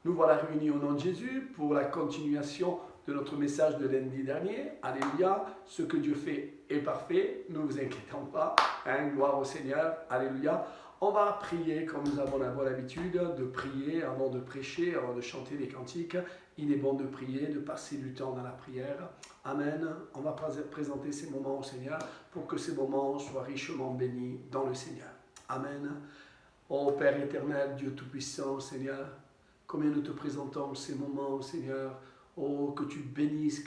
Nous voilà réunis au nom de Jésus pour la continuation de notre message de lundi dernier. Alléluia, ce que Dieu fait est parfait, ne vous inquiétons pas, gloire au Seigneur, alléluia. On va prier comme nous avons l'habitude de prier avant de prêcher, avant de chanter des cantiques. Il est bon de prier, de passer du temps dans la prière. Amen. On va présenter ces moments au Seigneur pour que ces moments soient richement bénis dans le Seigneur. Amen. Ô Père éternel, Dieu Tout-Puissant, Seigneur, combien nous te présentons ces moments, Seigneur. Oh, que tu bénisses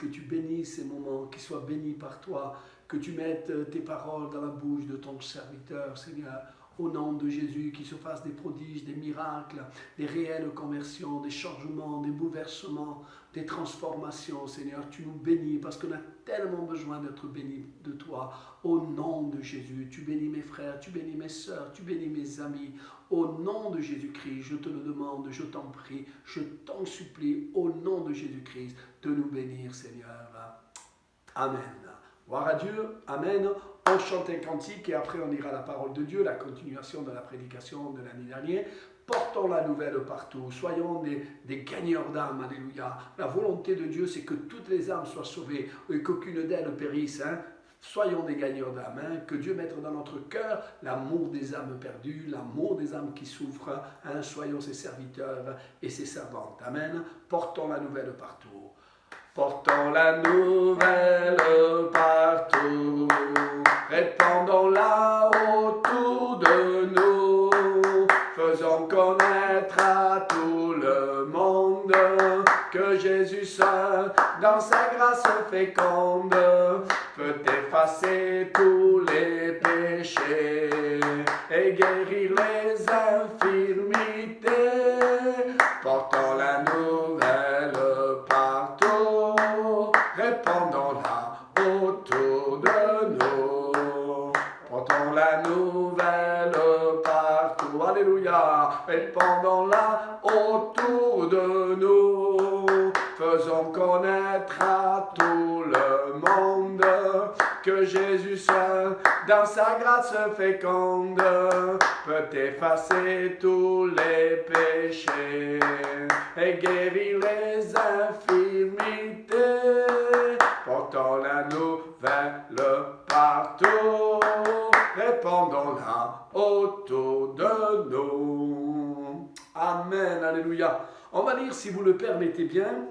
ces moments, qu'ils soient bénis par toi, que tu mettes tes paroles dans la bouche de ton serviteur, Seigneur. Au nom de Jésus, qu'il se fasse des prodiges, des miracles, des réelles conversions, des changements, des bouleversements, des transformations, Seigneur. Tu nous bénis parce qu'on a tellement besoin d'être bénis de toi. Au nom de Jésus, tu bénis mes frères, tu bénis mes sœurs, tu bénis mes amis. Au nom de Jésus-Christ, je te le demande, je t'en prie, je t'en supplie, au nom de Jésus-Christ, de nous bénir, Seigneur. Amen. Gloire à Dieu. Amen. On chante un cantique et après on ira la parole de Dieu, la continuation de la prédication de l'année dernière. Portons la nouvelle partout, soyons des gagneurs d'âmes, alléluia. La volonté de Dieu, c'est que toutes les âmes soient sauvées et qu'aucune d'elles périsse. Soyons des gagneurs d'âmes, que Dieu mette dans notre cœur l'amour des âmes perdues, l'amour des âmes qui souffrent. Soyons ses serviteurs et ses servantes. Amen. Portons la nouvelle partout. Portons la nouvelle partout, répandons-la autour de nous, faisons connaître à tout le monde que Jésus seul, dans sa grâce féconde, peut effacer tous les péchés et guérir les infirmités. Portons la nouvelle partout, répandons-la autour de nous. Portons la nouvelle partout, alléluia, répandons-la autour de nous. Faisons connaître à tout le monde que Jésus seul, dans sa grâce féconde, peut effacer tous les péchés et guérir les infirmités. Portons la nouvelle partout, répandons-la autour de nous. Amen, alléluia. On va lire, si vous le permettez bien,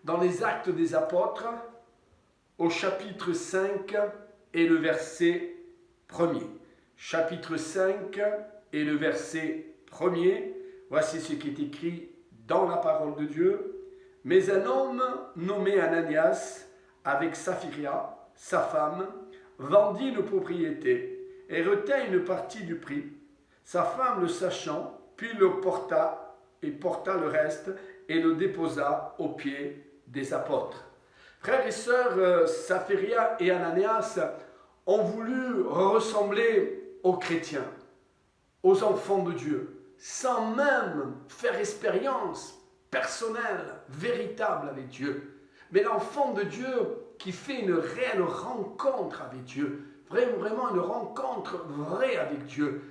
dans les Actes des Apôtres, au chapitre 5 et le verset 1er. Chapitre 5 et le verset 1er. Voici ce qui est écrit dans la parole de Dieu. Mais un homme nommé Ananias, avec Saphiria, sa femme, vendit une propriété et retint une partie du prix. Sa femme le sachant, puis le porta et porta le reste et le déposa aux pieds des apôtres. Frères et sœurs, Saphiria et Ananias ont voulu ressembler aux chrétiens, aux enfants de Dieu, sans même faire expérience personnelle, véritable avec Dieu. Mais l'enfant de Dieu qui fait une réelle rencontre avec Dieu, vraiment une rencontre vraie avec Dieu,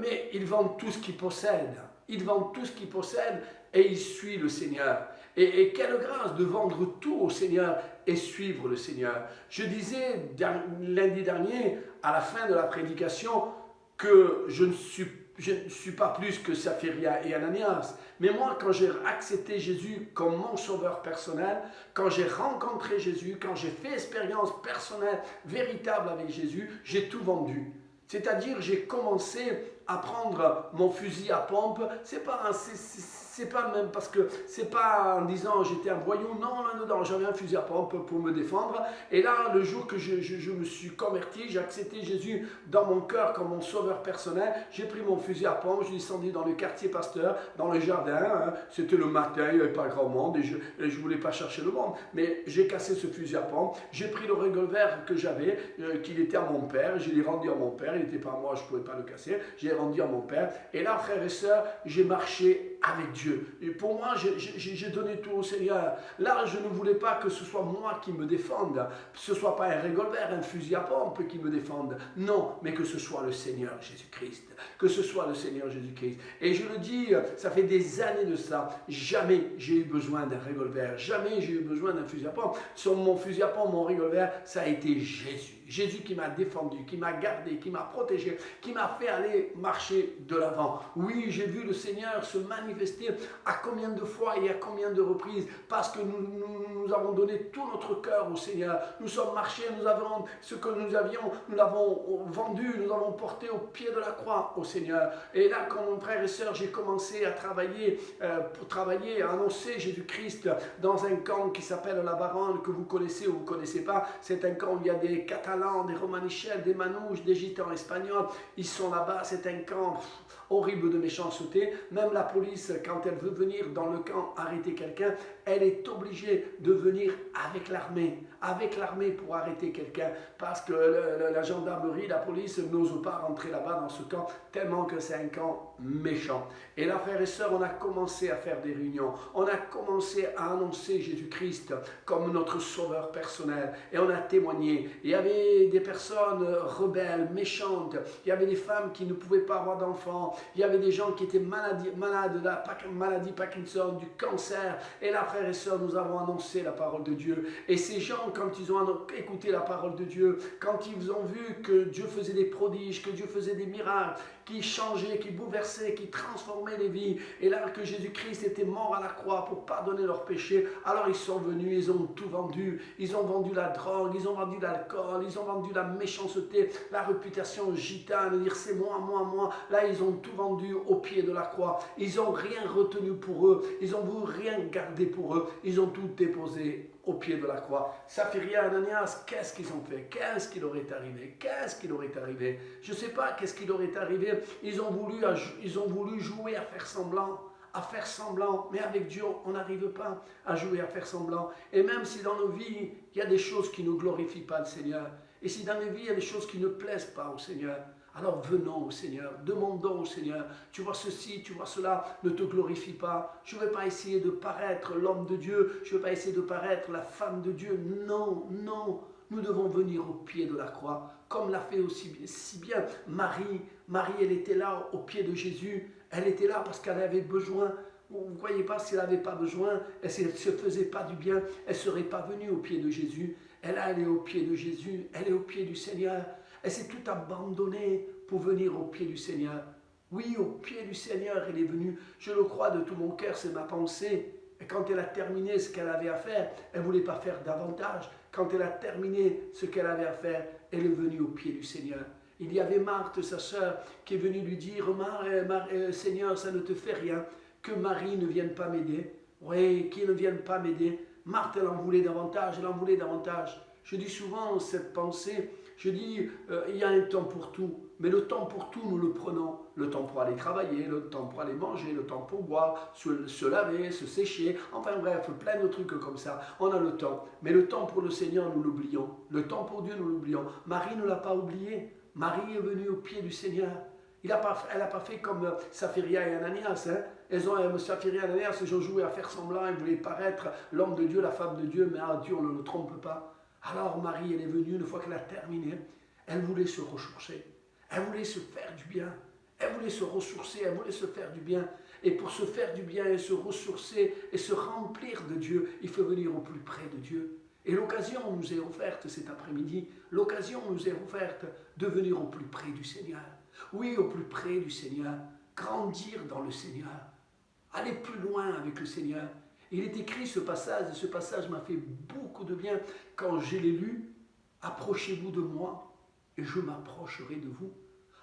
mais il vend tout ce qu'il possède. Il vend tout ce qu'il possède et il suit le Seigneur. Et quelle grâce de vendre tout au Seigneur et suivre le Seigneur. Je disais lundi dernier, à la fin de la prédication, que je ne suis pas plus que Saphiria et Ananias. Mais moi, quand j'ai accepté Jésus comme mon sauveur personnel, quand j'ai rencontré Jésus, quand j'ai fait expérience personnelle, véritable avec Jésus, j'ai tout vendu. C'est-à-dire, j'ai commencé à prendre mon fusil à pompe. C'est pas même parce que c'est pas en disant j'étais un voyou. Non, j'avais un fusil à pompe pour me défendre. Et là, le jour que je me suis converti, j'ai accepté Jésus dans mon cœur comme mon sauveur personnel. J'ai pris mon fusil à pompe, je suis descendu dans le quartier Pasteur, dans le jardin. C'était le matin, il n'y avait pas grand monde et je voulais pas chercher le monde. Mais j'ai cassé ce fusil à pompe. J'ai pris le revolver que j'avais, qu'il était à mon père. Je l'ai rendu à mon père. Il n'était pas à moi, je ne pouvais pas le casser. J'ai rendu à mon père. Et là, frères et sœurs, j'ai marché et avec Dieu. Et pour moi, j'ai donné tout au Seigneur. Là, je ne voulais pas que ce soit moi qui me défende, que ce ne soit pas un revolver, un fusil à pompe qui me défende. Non, mais que ce soit le Seigneur Jésus-Christ. Que ce soit le Seigneur Jésus-Christ. Et je le dis, ça fait des années de ça. Jamais j'ai eu besoin d'un revolver. Jamais j'ai eu besoin d'un fusil à pompe. Sur mon fusil à pompe, mon revolver, ça a été Jésus. Jésus qui m'a défendu, qui m'a gardé, qui m'a protégé, qui m'a fait aller marcher de l'avant. Oui, j'ai vu le Seigneur se manifester à combien de fois et à combien de reprises, parce que nous avons donné tout notre cœur au Seigneur. Nous sommes marchés, nous avons ce que nous avions, nous l'avons vendu, nous avons porté au pied de la croix au Seigneur. Et là, quand mon frère et sœur, j'ai commencé à travailler, à annoncer Jésus-Christ dans un camp qui s'appelle la Baronne, que vous connaissez ou vous ne connaissez pas. C'est un camp où il y a des Catalans, des Romanichels, des Manouches, des Gitans espagnols. Ils sont là-bas, c'est un camp horrible de méchanceté. Même la police, quand elle veut venir dans le camp arrêter quelqu'un, elle est obligée de venir avec l'armée pour arrêter quelqu'un, parce que la gendarmerie, la police n'ose pas rentrer là-bas dans ce camp, tellement que c'est un camp méchant. Et là, frères et sœurs, on a commencé à faire des réunions, on a commencé à annoncer Jésus-Christ comme notre sauveur personnel, et on a témoigné. Il y avait des personnes rebelles, méchantes, il y avait des femmes qui ne pouvaient pas avoir d'enfants, il y avait des gens qui étaient malades de la maladie Parkinson, du cancer, et là, frères et sœurs, nous avons annoncé la parole de Dieu. Et ces gens, quand ils ont écouté la parole de Dieu, quand ils ont vu que Dieu faisait des prodiges, que Dieu faisait des miracles, qui changeait, qui bouleversait, qui transformait les vies, et là que Jésus-Christ était mort à la croix pour pardonner leurs péchés, alors ils sont venus, ils ont tout vendu, ils ont vendu la drogue, ils ont vendu l'alcool, ils ont vendu la méchanceté, la réputation gitane, dire c'est moi, là ils ont tout vendu au pied de la croix, ils n'ont rien retenu pour eux, ils n'ont voulu rien garder pour eux, ils ont tout déposé au pied de la croix. Saphiria et Ananias, qu'est-ce qu'ils ont fait? Qu'est-ce qui leur est arrivé? Qu'est-ce qui leur est arrivé? Je ne sais pas qu'est-ce qui leur est arrivé. Ils ont voulu jouer à faire semblant, mais avec Dieu, on n'arrive pas à jouer à faire semblant. Et même si dans nos vies, il y a des choses qui ne glorifient pas le Seigneur, et si dans nos vies, il y a des choses qui ne plaisent pas au Seigneur, alors venons au Seigneur, demandons au Seigneur, tu vois ceci, tu vois cela, ne te glorifie pas. Je ne vais pas essayer de paraître l'homme de Dieu, je ne vais pas essayer de paraître la femme de Dieu. Non, nous devons venir au pied de la croix, comme l'a fait aussi si bien Marie. Marie, elle était là au pied de Jésus, elle était là parce qu'elle avait besoin. Vous ne croyez pas, si elle n'avait pas besoin, elle ne se faisait pas du bien, elle ne serait pas venue au pied de Jésus. Elle est au pied de Jésus, elle est au pied du Seigneur. Elle s'est tout abandonnée pour venir au pied du Seigneur. Oui, au pied du Seigneur, elle est venue. Je le crois de tout mon cœur, c'est ma pensée. Et quand elle a terminé ce qu'elle avait à faire, elle ne voulait pas faire davantage. Quand elle a terminé ce qu'elle avait à faire, elle est venue au pied du Seigneur. Il y avait Marthe, sa sœur, qui est venue lui dire « Seigneur, ça ne te fait rien, que Marie ne vienne pas m'aider. » Oui, qu'il ne vienne pas m'aider. Marthe, elle en voulait davantage, Je dis souvent cette pensée, je dis, il y a un temps pour tout, mais le temps pour tout, nous le prenons. Le temps pour aller travailler, le temps pour aller manger, le temps pour boire, se laver, se sécher, enfin bref, plein de trucs comme ça. On a le temps, mais le temps pour le Seigneur, nous l'oublions. Le temps pour Dieu, nous l'oublions. Marie ne l'a pas oublié. Marie est venue au pied du Seigneur. Elle n'a pas fait comme Saphiria et Ananias. Saphiria et Ananias, ils ont joué à faire semblant, ils voulaient paraître l'homme de Dieu, la femme de Dieu, mais Dieu, on ne le trompe pas. Alors Marie, elle est venue, une fois qu'elle a terminé, elle voulait se ressourcer, elle voulait se faire du bien, elle voulait se ressourcer, elle voulait se faire du bien. Et pour se faire du bien et se ressourcer et se remplir de Dieu, il faut venir au plus près de Dieu. Et l'occasion nous est offerte cet après-midi, l'occasion nous est offerte de venir au plus près du Seigneur. Oui, au plus près du Seigneur, grandir dans le Seigneur, aller plus loin avec le Seigneur. Il est écrit ce passage, et ce passage m'a fait beaucoup de bien quand je l'ai lu. Approchez-vous de moi et je m'approcherai de vous.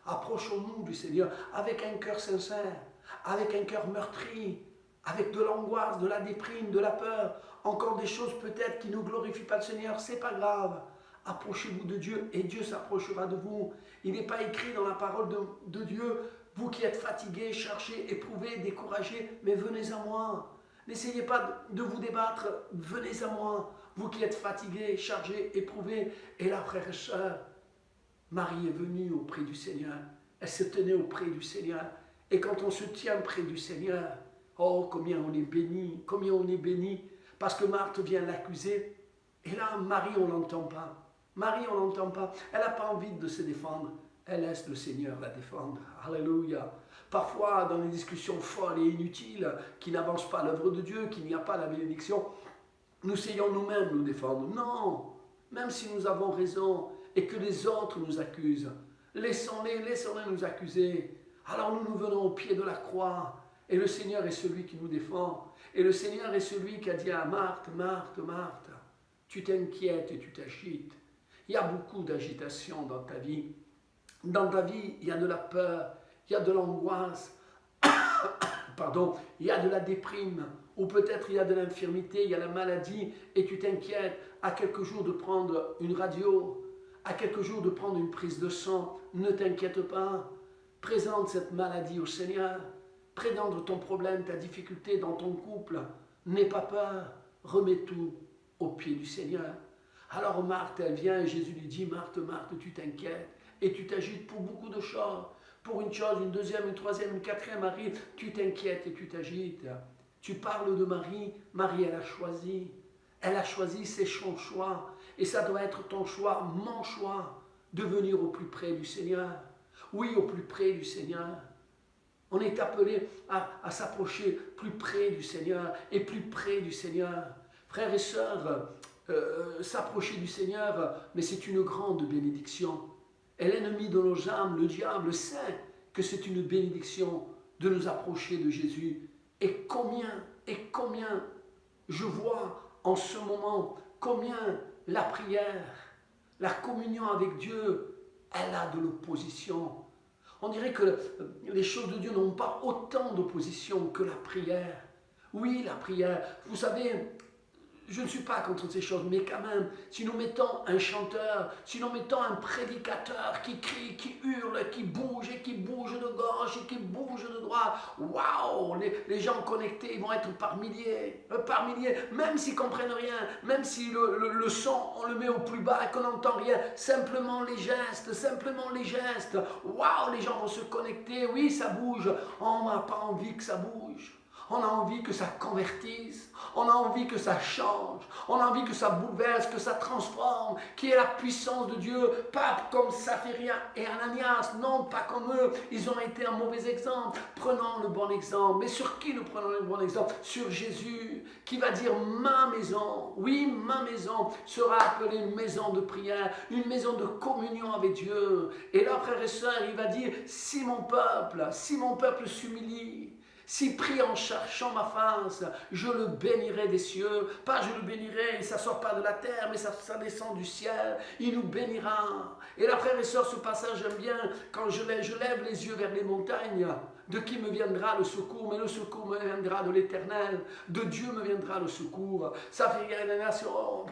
Approchons-nous du Seigneur avec un cœur sincère, avec un cœur meurtri, avec de l'angoisse, de la déprime, de la peur, encore des choses peut-être qui ne glorifient pas le Seigneur, c'est pas grave. Approchez-vous de Dieu et Dieu s'approchera de vous. Il n'est pas écrit dans la parole de Dieu, vous qui êtes fatigués, chargés, éprouvés, découragés, mais venez à moi. N'essayez pas de vous débattre, venez à moi, vous qui êtes fatigués, chargés, éprouvés. Et là, frères et sœurs, Marie est venue auprès du Seigneur. Elle se tenait auprès du Seigneur. Et quand on se tient près du Seigneur, Oh, combien on est béni, combien on est béni, parce que Marthe vient l'accuser. Et là, Marie, on ne l'entend pas. Marie, on ne l'entend pas. Elle n'a pas envie de se défendre. Elle laisse le Seigneur la défendre. Alléluia. Parfois, dans les discussions folles et inutiles, qui n'avancent pas l'œuvre de Dieu, qu'il n'y a pas la bénédiction, nous essayons nous-mêmes de nous défendre. Non, même si nous avons raison et que les autres nous accusent, laissons-les nous accuser. Alors nous venons au pied de la croix et le Seigneur est celui qui nous défend. Et le Seigneur est celui qui a dit à Marthe, Marthe, Marthe, tu t'inquiètes et tu t'agites. Il y a beaucoup d'agitation dans ta vie. Dans ta vie, il y a de la peur, il y a de l'angoisse, pardon, il y a de la déprime, ou peut-être il y a de l'infirmité, il y a la maladie, et tu t'inquiètes à quelques jours de prendre une radio, à quelques jours de prendre une prise de sang. Ne t'inquiète pas, présente cette maladie au Seigneur, présente ton problème, ta difficulté dans ton couple, n'aie pas peur, remets tout au pied du Seigneur. Alors Marthe, elle vient et Jésus lui dit, Marthe, Marthe, tu t'inquiètes et tu t'agites pour beaucoup de choses. Pour une chose, une deuxième, une troisième, une quatrième, Marie, tu t'inquiètes et tu t'agites. Tu parles de Marie, Marie, elle a choisi. Elle a choisi, c'est son choix. Et ça doit être ton choix, mon choix, de venir au plus près du Seigneur. Oui, au plus près du Seigneur. On est appelé à s'approcher plus près du Seigneur et plus près du Seigneur. Frères et sœurs, s'approcher du Seigneur, mais c'est une grande bénédiction. Et l'ennemi de nos âmes, le diable, sait que c'est une bénédiction de nous approcher de Jésus. Et combien je vois en ce moment, combien la prière, la communion avec Dieu, elle a de l'opposition. On dirait que les choses de Dieu n'ont pas autant d'opposition que la prière. Oui, la prière, vous savez, je ne suis pas contre ces choses, mais quand même, si nous mettons un chanteur, si nous mettons un prédicateur qui crie, qui hurle, qui bouge de gauche et qui bouge de droite, waouh, les gens connectés, ils vont être par milliers, même s'ils ne comprennent rien, même si le son, on le met au plus bas et qu'on n'entend rien, simplement les gestes, waouh, les gens vont se connecter, oui, ça bouge, on n'a pas envie que ça bouge. On a envie que ça convertisse, on a envie que ça change, on a envie que ça bouleverse, que ça transforme, qu'il y ait la puissance de Dieu, pas comme Saphiria et Ananias, non, pas comme eux, ils ont été un mauvais exemple. Prenons le bon exemple, mais sur qui nous prenons le bon exemple? Sur Jésus, qui va dire ma maison, oui, ma maison sera appelée une maison de prière, une maison de communion avec Dieu. Et là, frères et sœurs, il va dire, si mon peuple s'humilie, s'il prie en cherchant ma face, je le bénirai des cieux. Pas je le bénirai, ça ne sort pas de la terre, mais ça descend du ciel. Il nous bénira. Et là, frères et sœurs, ce passage, j'aime bien, quand je lève les yeux vers les montagnes, de qui me viendra le secours? Mais le secours me viendra de l'Éternel. De Dieu me viendra le secours. Ça fait une nation,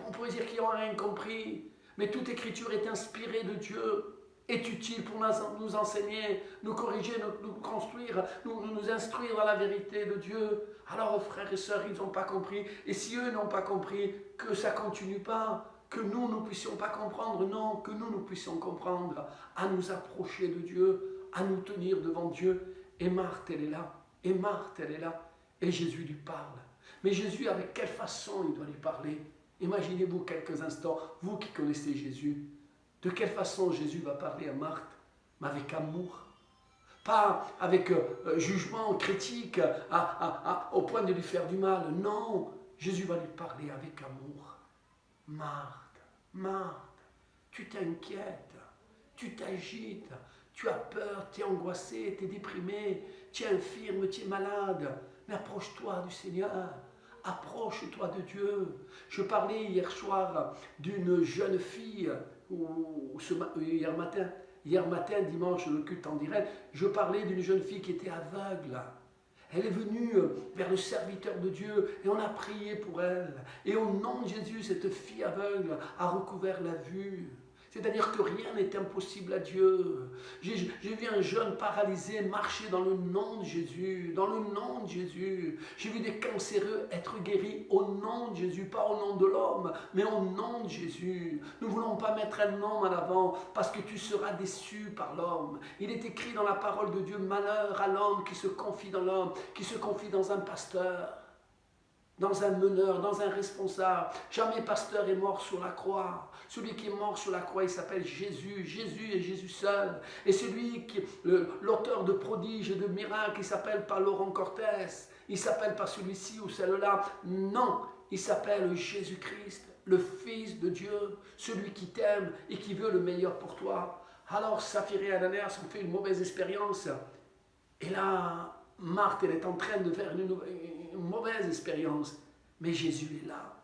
on pourrait dire qu'ils n'ont rien compris. Mais toute écriture est inspirée de Dieu. Est utile pour nous enseigner, nous corriger, nous construire, nous instruire dans la vérité de Dieu. Alors, frères et sœurs, ils n'ont pas compris. Et si eux n'ont pas compris, que ça ne continue pas, que nous ne puissions pas comprendre, non, que nous puissions comprendre, à nous approcher de Dieu, à nous tenir devant Dieu. Et Marthe, elle est là. Et Jésus lui parle. Mais Jésus, avec quelle façon il doit lui parler? Imaginez-vous quelques instants, vous qui connaissez Jésus, de quelle façon Jésus va parler à Marthe? Mais avec amour. Pas avec jugement, critique, au point de lui faire du mal. Non, Jésus va lui parler avec amour. Marthe, tu t'inquiètes, tu t'agites, tu as peur, tu es angoissé, tu es déprimé, tu es infirme, tu es malade. Mais approche-toi du Seigneur. Approche-toi de Dieu. Je parlais hier soir d'une jeune fille, hier matin, dimanche, le culte en direct, je parlais d'une jeune fille qui était aveugle. Elle est venue vers le serviteur de Dieu et on a prié pour elle. Et au nom de Jésus, cette fille aveugle a recouvert la vue. C'est-à-dire que rien n'est impossible à Dieu. J'ai vu un jeune paralysé marcher dans le nom de Jésus, dans le nom de Jésus. J'ai vu des cancéreux être guéris au nom de Jésus, pas au nom de l'homme, mais au nom de Jésus. Nous ne voulons pas mettre un nom en avant parce que tu seras déçu par l'homme. Il est écrit dans la parole de Dieu, malheur à l'homme qui se confie dans l'homme, qui se confie dans un pasteur, dans un meneur, dans un responsable. Jamais pasteur est mort sur la croix. Celui qui est mort sur la croix, il s'appelle Jésus. Jésus et Jésus seul. Et celui qui, l'auteur de prodiges et de miracles, il s'appelle pas Laurent Cortès. Il s'appelle pas celui-ci ou celle-là. Non, il s'appelle Jésus-Christ, le Fils de Dieu, celui qui t'aime et qui veut le meilleur pour toi. Alors Saphir et Ananias ont fait une mauvaise expérience. Et là, Marthe, elle est en train de faire une mauvaise expérience, mais Jésus est là.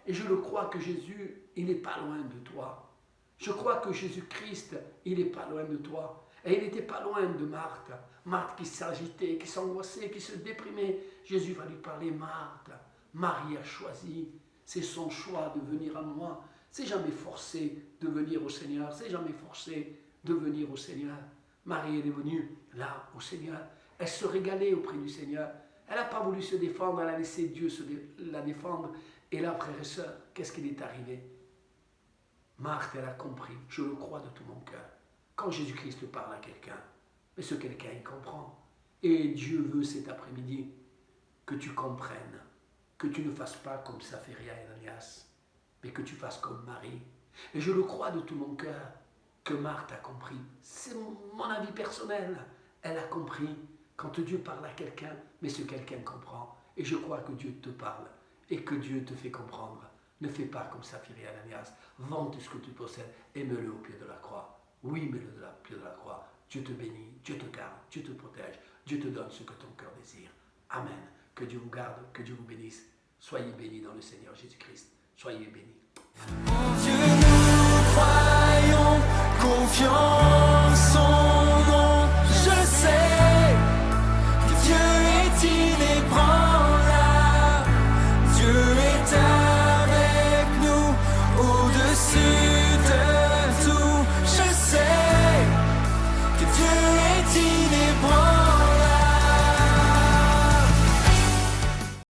Et je le crois que Jésus, il n'est pas loin de toi. Je crois que Jésus-Christ, il n'est pas loin de toi. Et il n'était pas loin de Marthe. Marthe qui s'agitait, qui s'angoissait, qui se déprimait. Jésus va lui parler, Marthe, Marie a choisi. C'est son choix de venir à moi. C'est jamais forcé de venir au Seigneur. C'est jamais forcé de venir au Seigneur. Marie, elle est venue là, au Seigneur. Elle se régalait auprès du Seigneur. Elle n'a pas voulu se défendre, elle a laissé Dieu la défendre. Et là, frères et sœurs, qu'est-ce qui est arrivé? Marthe, elle a compris, je le crois de tout mon cœur. Quand Jésus-Christ parle à quelqu'un, mais ce quelqu'un, il comprend. Et Dieu veut cet après-midi que tu comprennes, que tu ne fasses pas comme Saphir et Ananias, mais que tu fasses comme Marie. Et je le crois de tout mon cœur que Marthe a compris. C'est mon avis personnel. Elle a compris quand Dieu parle à quelqu'un, mais ce quelqu'un comprend. Et je crois que Dieu te parle et que Dieu te fait comprendre. Ne fais pas comme Saphir et Ananias. Vends tout ce que tu possèdes et mets-le au pied de la croix. Oui, mets-le au pied de la croix. Dieu te bénit, Dieu te garde, Dieu te protège, Dieu te donne ce que ton cœur désire. Amen. Que Dieu vous garde, que Dieu vous bénisse. Soyez bénis dans le Seigneur Jésus-Christ. Soyez bénis. En Dieu nous croyons, confiants.